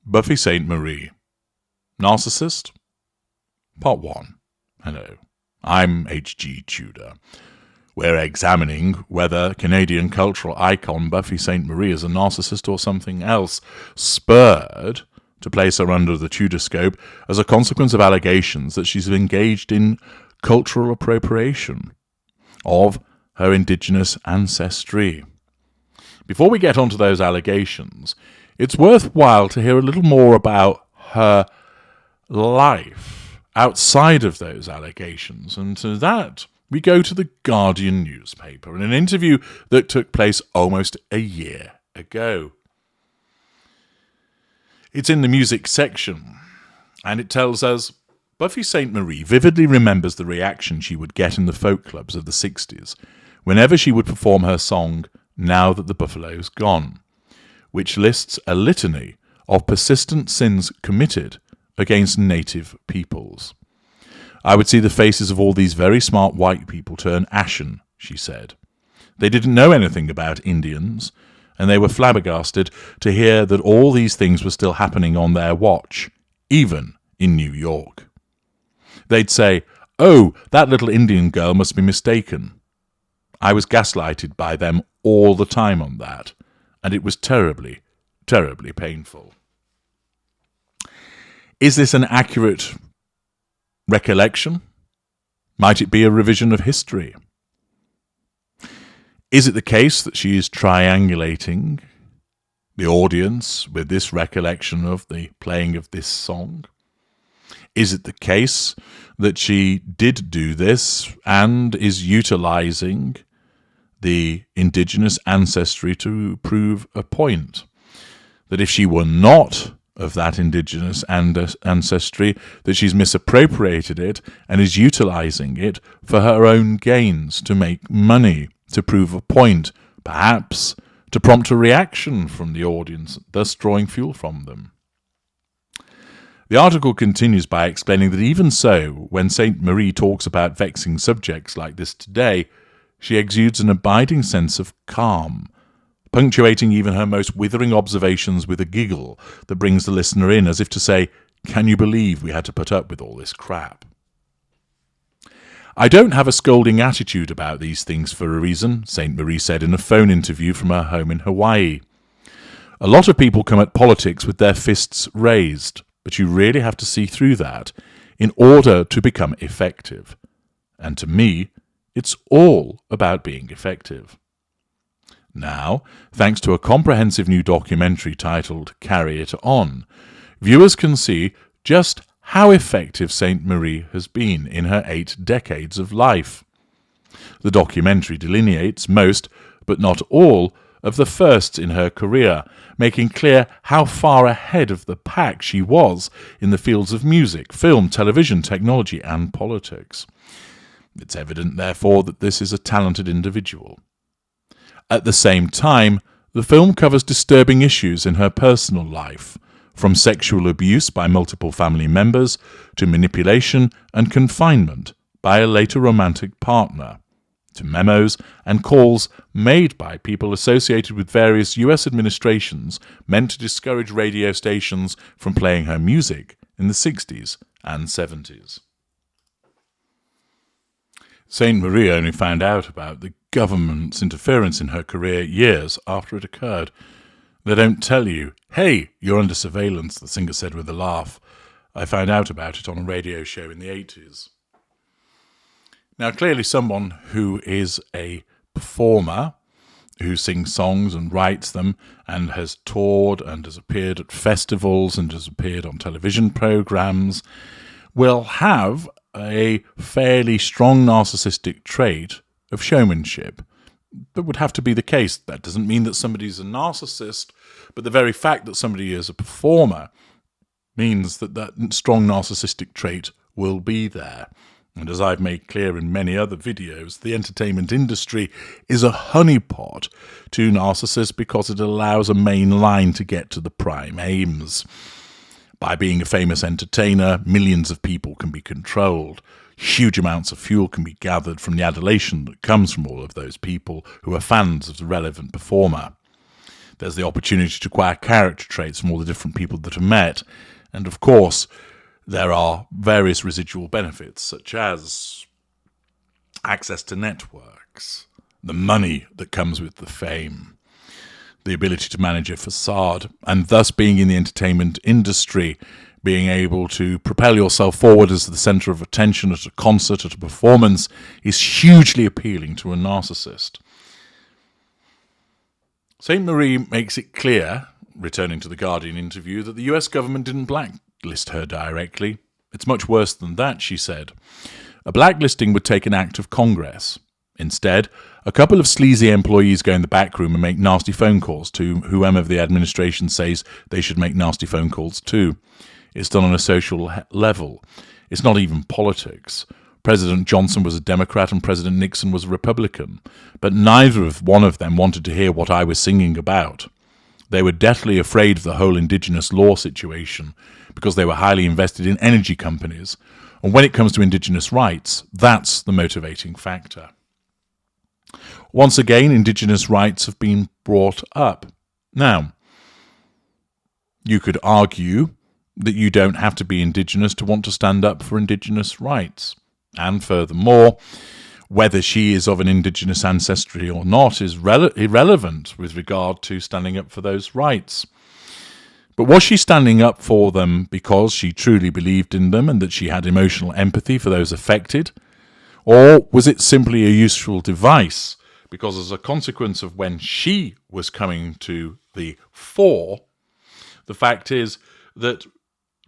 Buffy Saint-Marie, Narcissist, Part 1. Hello, I'm HG Tudor. We're examining whether Canadian cultural icon Buffy Saint-Marie is a narcissist or something else, spurred to place her under the Tudorscope as a consequence of allegations that she's engaged in cultural appropriation of her indigenous ancestry. Before we get onto those allegations, it's worthwhile to hear a little more about her life outside of those allegations, and to that we go to the Guardian newspaper in an interview that took place almost a year ago. It's in the music section, and it tells us Buffy Saint-Marie vividly remembers the reaction she would get in the folk clubs of the 60s whenever she would perform her song Now That the Buffalo's Gone, which lists a litany of persistent sins committed against native peoples. I would see the faces of all these very smart white people turn ashen, she said. They didn't know anything about Indians, and they were flabbergasted to hear that all these things were still happening on their watch, even in New York. They'd say, "Oh, that little Indian girl must be mistaken." I was gaslighted by them all the time on that, and it was terribly, terribly painful. Is this an accurate recollection? Might it be a revision of history? Is it the case that she is triangulating the audience with this recollection of the playing of this song? Is it the case that she did do this and is utilizing the indigenous ancestry to prove a point? That if she were not of that indigenous ancestry, that she's misappropriated it and is utilizing it for her own gains, to make money, to prove a point, perhaps to prompt a reaction from the audience, thus drawing fuel from them. The article continues by explaining that even so, when Sainte-Marie talks about vexing subjects like this today, she exudes an abiding sense of calm, punctuating even her most withering observations with a giggle that brings the listener in, as if to say, "Can you believe we had to put up with all this crap?" "I don't have a scolding attitude about these things for a reason," Sainte-Marie said in a phone interview from her home in Hawaii. "A lot of people come at politics with their fists raised, but you really have to see through that in order to become effective. And to me, it's all about being effective." Now, thanks to a comprehensive new documentary titled Carry It On, viewers can see just how effective Sainte-Marie has been in her 8 decades of life. The documentary delineates most, but not all, of the firsts in her career, making clear how far ahead of the pack she was in the fields of music, film, television, technology, and politics. It's evident, therefore, that this is a talented individual. At the same time, the film covers disturbing issues in her personal life, from sexual abuse by multiple family members to manipulation and confinement by a later romantic partner, to memos and calls made by people associated with various US administrations meant to discourage radio stations from playing her music in the 60s and 70s. Sainte-Marie only found out about the government's interference in her career years after it occurred. They don't tell you, "Hey, you're under surveillance," the singer said with a laugh. "I found out about it on a radio show in the 80s. Now, clearly someone who is a performer, who sings songs and writes them, and has toured and has appeared at festivals and has appeared on television programs, will have a fairly strong narcissistic trait of showmanship. That would have to be the case. That doesn't mean that somebody's a narcissist, but the very fact that somebody is a performer means that that strong narcissistic trait will be there. And as I've made clear in many other videos, the entertainment industry is a honeypot to narcissists because it allows a main line to get to the prime aims. By being a famous entertainer, millions of people can be controlled. Huge amounts of fuel can be gathered from the adulation that comes from all of those people who are fans of the relevant performer. There's the opportunity to acquire character traits from all the different people that are met. And of course, there are various residual benefits, such as access to networks, the money that comes with the fame, the ability to manage a facade, and thus being in the entertainment industry, being able to propel yourself forward as the centre of attention at a concert, at a performance, is hugely appealing to a narcissist. Sainte-Marie makes it clear, returning to the Guardian interview, that the US government didn't blacklist her directly. It's much worse than that, she said. A blacklisting would take an act of Congress. Instead, a couple of sleazy employees go in the back room and make nasty phone calls to whoever the administration says they should make nasty phone calls to. It's done on a social level. It's not even politics. President Johnson was a Democrat and President Nixon was a Republican, but neither of one of them wanted to hear what I was singing about. They were deathly afraid of the whole indigenous law situation because they were highly invested in energy companies. And when it comes to indigenous rights, that's the motivating factor. Once again, indigenous rights have been brought up. Now, you could argue that you don't have to be indigenous to want to stand up for indigenous rights. And furthermore, whether she is of an indigenous ancestry or not is irrelevant with regard to standing up for those rights. But was she standing up for them because she truly believed in them and that she had emotional empathy for those affected? Or was it simply a useful device because as a consequence of when she was coming to the fore, the fact is that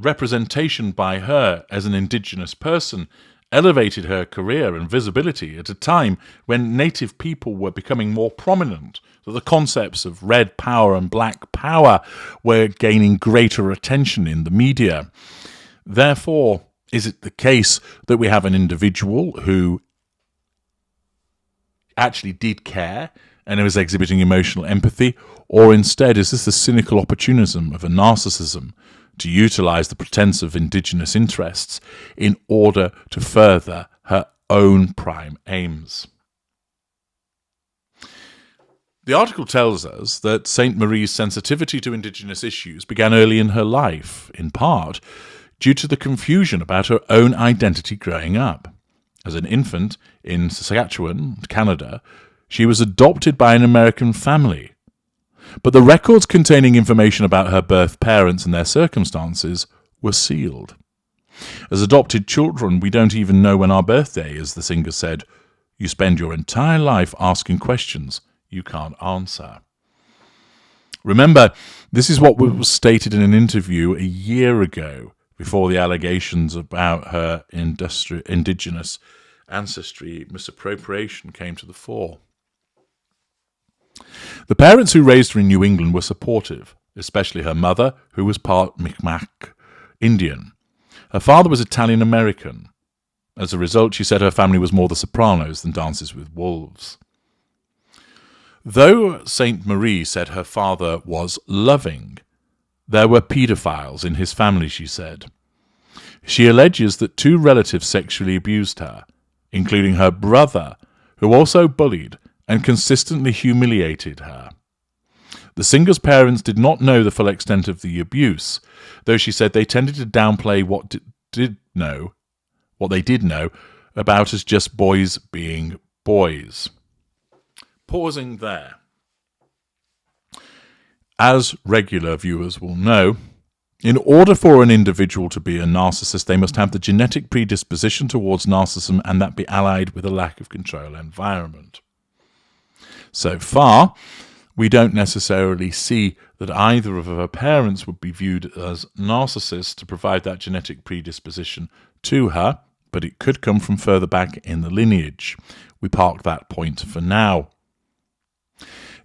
representation by her as an indigenous person elevated her career and visibility at a time when native people were becoming more prominent, that the concepts of red power and black power were gaining greater attention in the media. Therefore, is it the case that we have an individual who actually did care and was exhibiting emotional empathy, or instead is this the cynical opportunism of a narcissism to utilise the pretense of indigenous interests in order to further her own prime aims? The article tells us that Sainte-Marie's sensitivity to indigenous issues began early in her life, in part due to the confusion about her own identity growing up. As an infant in Saskatchewan, Canada, she was adopted by an American family. But the records containing information about her birth parents and their circumstances were sealed. As adopted children, we don't even know when our birthday is, the singer said. You spend your entire life asking questions you can't answer. Remember, this is what was stated in an interview a year ago, before the allegations about her indigenous ancestry misappropriation came to the fore. The parents who raised her in New England were supportive, especially her mother, who was part Mi'kmaq Indian. Her father was Italian-American. As a result, she said her family was more the Sopranos than Dances with Wolves. Though Sainte-Marie said her father was loving, there were paedophiles in his family, she said. She alleges that 2 relatives sexually abused her, including her brother, who also bullied and consistently humiliated her. The singer's parents did not know the full extent of the abuse, though she said they tended to downplay what they did know about as just boys being boys. Pausing there. As regular viewers will know, in order for an individual to be a narcissist, they must have the genetic predisposition towards narcissism and that be allied with a lack of control environment. So far, we don't necessarily see that either of her parents would be viewed as narcissists to provide that genetic predisposition to her, but it could come from further back in the lineage. We park that point for now.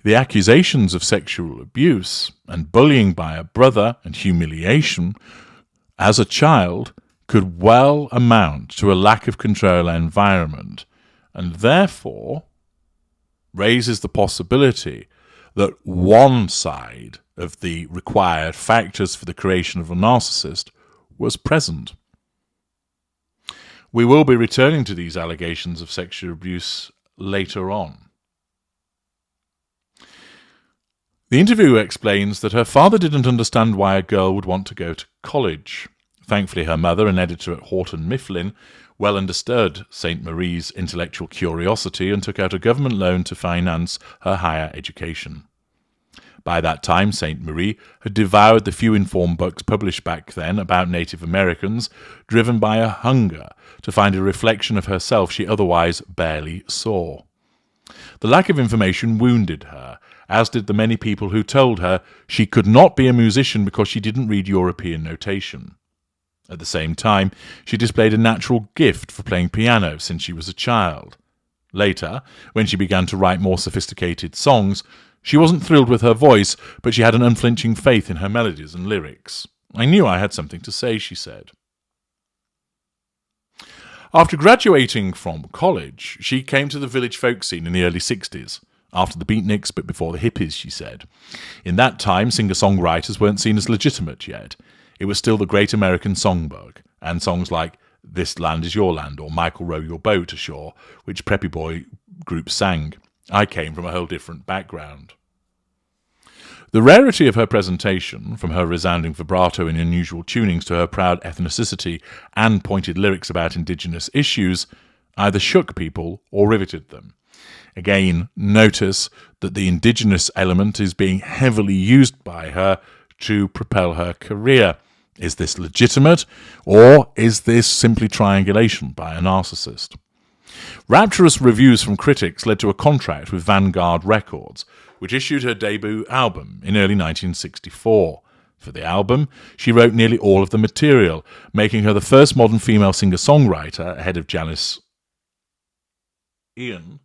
The accusations of sexual abuse and bullying by a brother and humiliation as a child could well amount to a lack of control environment, and therefore raises the possibility that one side of the required factors for the creation of a narcissist was present. We will be returning to these allegations of sexual abuse later on. The interviewer explains that her father didn't understand why a girl would want to go to college. Thankfully, her mother, an editor at Houghton Mifflin, well understood Sainte-Marie's intellectual curiosity and took out a government loan to finance her higher education. By that time, Sainte-Marie had devoured the few informed books published back then about Native Americans, driven by a hunger to find a reflection of herself she otherwise barely saw. The lack of information wounded her, as did the many people who told her she could not be a musician because she didn't read European notation. At the same time, she displayed a natural gift for playing piano since she was a child. Later, when she began to write more sophisticated songs, she wasn't thrilled with her voice, but she had an unflinching faith in her melodies and lyrics. "I knew I had something to say," she said. After graduating from college, she came to the village folk scene in the early 60s. After the beatniks, but before the hippies, she said. In that time, singer-songwriters weren't seen as legitimate yet. It was still the great American songbug, and songs like "This Land Is Your Land" or "Michael Row Your Boat Ashore," which preppy boy groups sang. I came from a whole different background. The rarity of her presentation, from her resounding vibrato and unusual tunings to her proud ethnicity and pointed lyrics about indigenous issues, either shook people or riveted them. Again, notice that the indigenous element is being heavily used by her to propel her career. Is this legitimate, or is this simply triangulation by a narcissist? Rapturous reviews from critics led to a contract with Vanguard Records, which issued her debut album in early 1964. For the album, she wrote nearly all of the material, making her the first modern female singer-songwriter ahead of Janice Ian,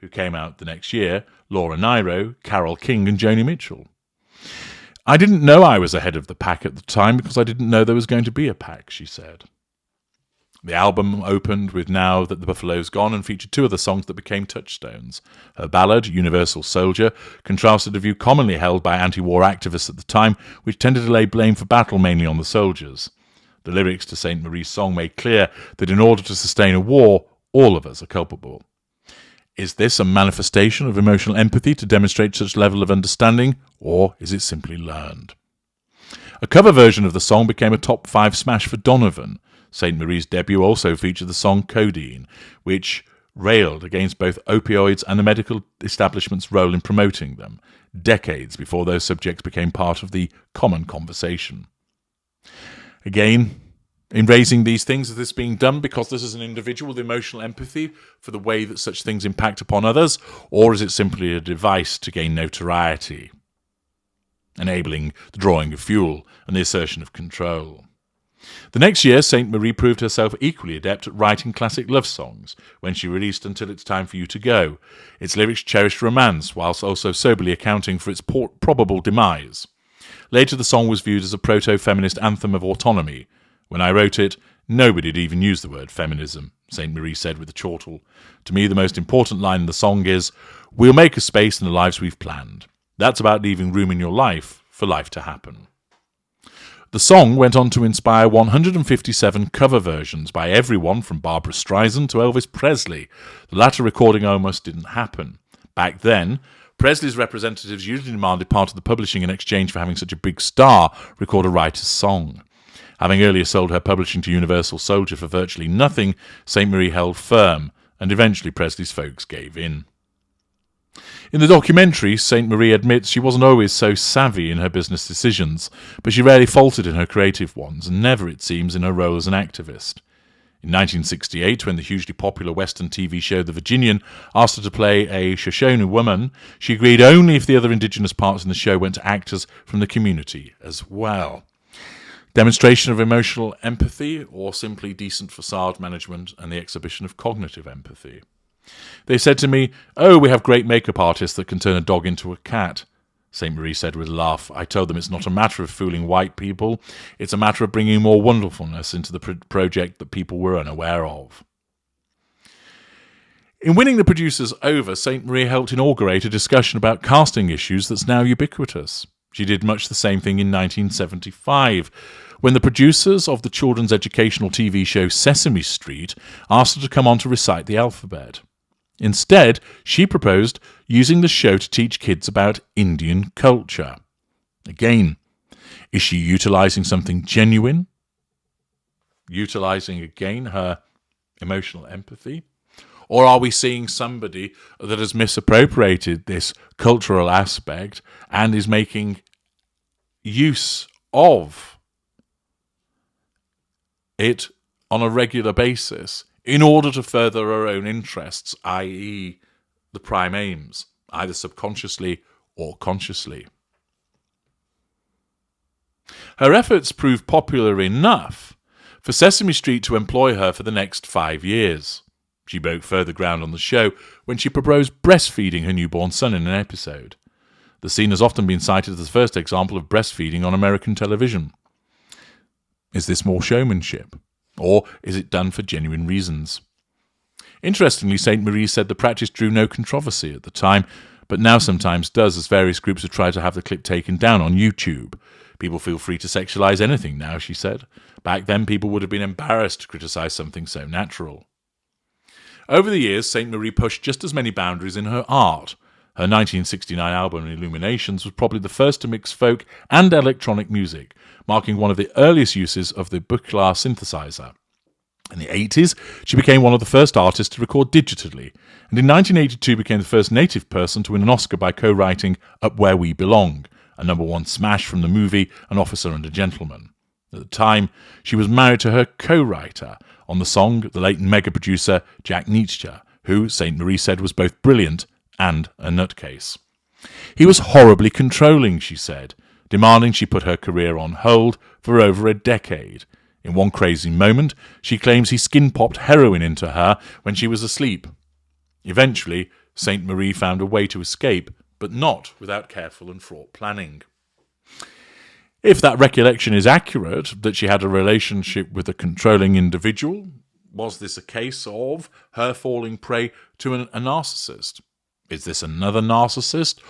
who came out the next year, Laura Nyro, Carole King and Joni Mitchell. "I didn't know I was ahead of the pack at the time because I didn't know there was going to be a pack," she said. The album opened with "Now That the Buffalo's Gone" and featured two other songs that became touchstones. Her ballad, "Universal Soldier," contrasted a view commonly held by anti-war activists at the time, which tended to lay blame for battle mainly on the soldiers. The lyrics to Sainte-Marie's song made clear that in order to sustain a war, all of us are culpable. Is this a manifestation of emotional empathy to demonstrate such level of understanding, or is it simply learned? A cover version of the song became a top 5 smash for Donovan. Sainte-Marie's debut also featured the song "Codeine," which railed against both opioids and the medical establishment's role in promoting them, decades before those subjects became part of the common conversation. Again, in raising these things, is this being done because this is an individual with emotional empathy for the way that such things impact upon others, or is it simply a device to gain notoriety, enabling the drawing of fuel and the assertion of control? The next year, Sainte-Marie proved herself equally adept at writing classic love songs when she released "Until It's Time for You to Go." Its lyrics cherished romance, whilst also soberly accounting for its probable demise. Later, the song was viewed as a proto-feminist anthem of autonomy. "When I wrote it, nobody had even used the word feminism," Sainte-Marie said with a chortle. "To me, the most important line in the song is, 'We'll make a space in the lives we've planned.' That's about leaving room in your life for life to happen." The song went on to inspire 157 cover versions by everyone from Barbra Streisand to Elvis Presley. The latter recording almost didn't happen. Back then, Presley's representatives usually demanded part of the publishing in exchange for having such a big star record a writer's song. Having earlier sold her publishing to Universal Soldier for virtually nothing, Sainte-Marie held firm, and eventually Presley's folks gave in. In the documentary, Sainte-Marie admits she wasn't always so savvy in her business decisions, but she rarely faltered in her creative ones, and never, it seems, in her role as an activist. In 1968, when the hugely popular Western TV show The Virginian asked her to play a Shoshone woman, she agreed only if the other indigenous parts in the show went to actors from the community as well. Demonstration of emotional empathy, or simply decent facade management and the exhibition of cognitive empathy? They said to me, "Oh, we have great makeup artists that can turn a dog into a cat." Sainte-Marie said with a laugh. "I told them it's not a matter of fooling white people, it's a matter of bringing more wonderfulness into the project that people were unaware of." In winning the producers over, Sainte-Marie helped inaugurate a discussion about casting issues that's now ubiquitous. She did much the same thing in 1975, when the producers of the children's educational TV show Sesame Street asked her to come on to recite the alphabet. Instead, she proposed using the show to teach kids about Indian culture. Again, is she utilising something genuine? Utilising, again, her emotional empathy? Or are we seeing somebody that has misappropriated this cultural aspect and is making use of it on a regular basis in order to further her own interests, i.e. the prime aims, either subconsciously or consciously? Her efforts proved popular enough for Sesame Street to employ her for the next 5 years. She broke further ground on the show when she proposed breastfeeding her newborn son in an episode. The scene has often been cited as the first example of breastfeeding on American television. Is this more showmanship? Or is it done for genuine reasons? Interestingly, Sainte-Marie said the practice drew no controversy at the time, but now sometimes does, as various groups have tried to have the clip taken down on YouTube. People feel free to sexualize anything now, she said. Back then, people would have been embarrassed to criticize something so natural. Over the years, Sainte-Marie pushed just as many boundaries in her art. Her 1969 album, Illuminations, was probably the first to mix folk and electronic music, marking one of the earliest uses of the Buchla synthesizer. In the 80s, she became one of the first artists to record digitally, and in 1982 became the first native person to win an Oscar by co-writing Up Where We Belong, a #1 smash from the movie An Officer and a Gentleman. At the time, she was married to her co-writer on the song, the late mega-producer Jack Nietzsche, who Sainte-Marie said was both brilliant and a nutcase. He was horribly controlling, she said, demanding she put her career on hold for over a decade. In one crazy moment, she claims he skin-popped heroin into her when she was asleep. Eventually, Sainte-Marie found a way to escape, but not without careful and fraught planning. If that recollection is accurate, that she had a relationship with a controlling individual, was this a case of her falling prey to a narcissist? Is this another narcissist,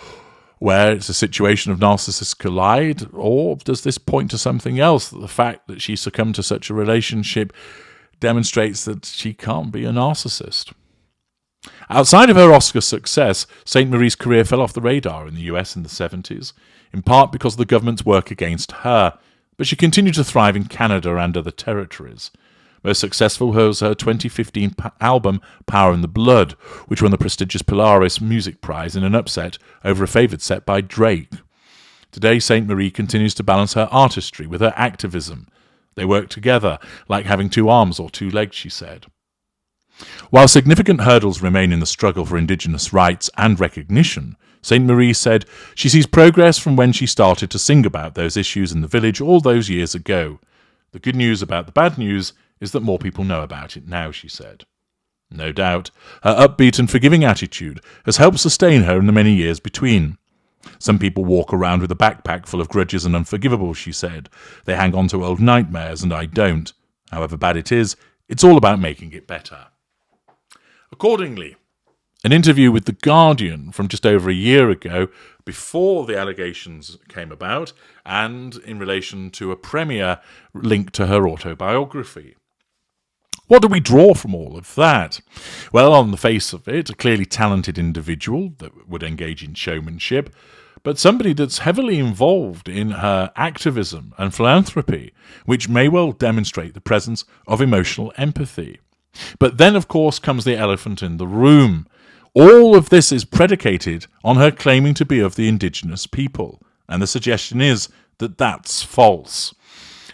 where it's a situation of narcissists collide, or does this point to something else, that the fact that she succumbed to such a relationship demonstrates that she can't be a narcissist? Outside of her Oscar success, Sainte-Marie's career fell off the radar in the US in the 70s, in part because of the government's work against her, but she continued to thrive in Canada and other territories. Most successful was her 2015 album Power in the Blood, which won the prestigious Polaris Music Prize in an upset over a favoured set by Drake. Today, Sainte-Marie continues to balance her artistry with her activism. They work together, like having two arms or two legs, she said. While significant hurdles remain in the struggle for indigenous rights and recognition, Sainte-Marie said she sees progress from when she started to sing about those issues in the village all those years ago. The good news about the bad news is that more people know about it now, she said. No doubt, her upbeat and forgiving attitude has helped sustain her in the many years between. Some people walk around with a backpack full of grudges and unforgivables, she said. They hang on to old nightmares, and I don't. However bad it is, it's all about making it better. Accordingly, an interview with The Guardian from just over a year ago, before the allegations came about, and in relation to a premiere linked to her autobiography. What do we draw from all of that? Well, on the face of it, a clearly talented individual that would engage in showmanship, but somebody that's heavily involved in her activism and philanthropy, which may well demonstrate the presence of emotional empathy. But then, of course, comes the elephant in the room. All of this is predicated on her claiming to be of the indigenous people, and the suggestion is that that's false.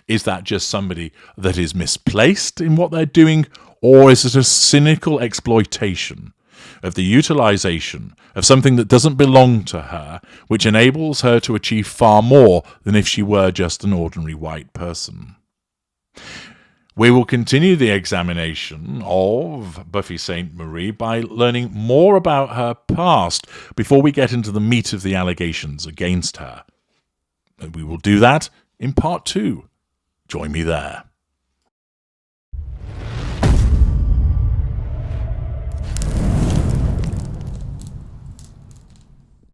Is that just somebody that is misplaced in what they're doing, or is it a cynical exploitation of the utilization of something that doesn't belong to her, which enables her to achieve far more than if she were just an ordinary white person? We will continue the examination of Buffy Saint-Marie by learning more about her past before we get into the meat of the allegations against her. And we will do that in part 2. Join me there.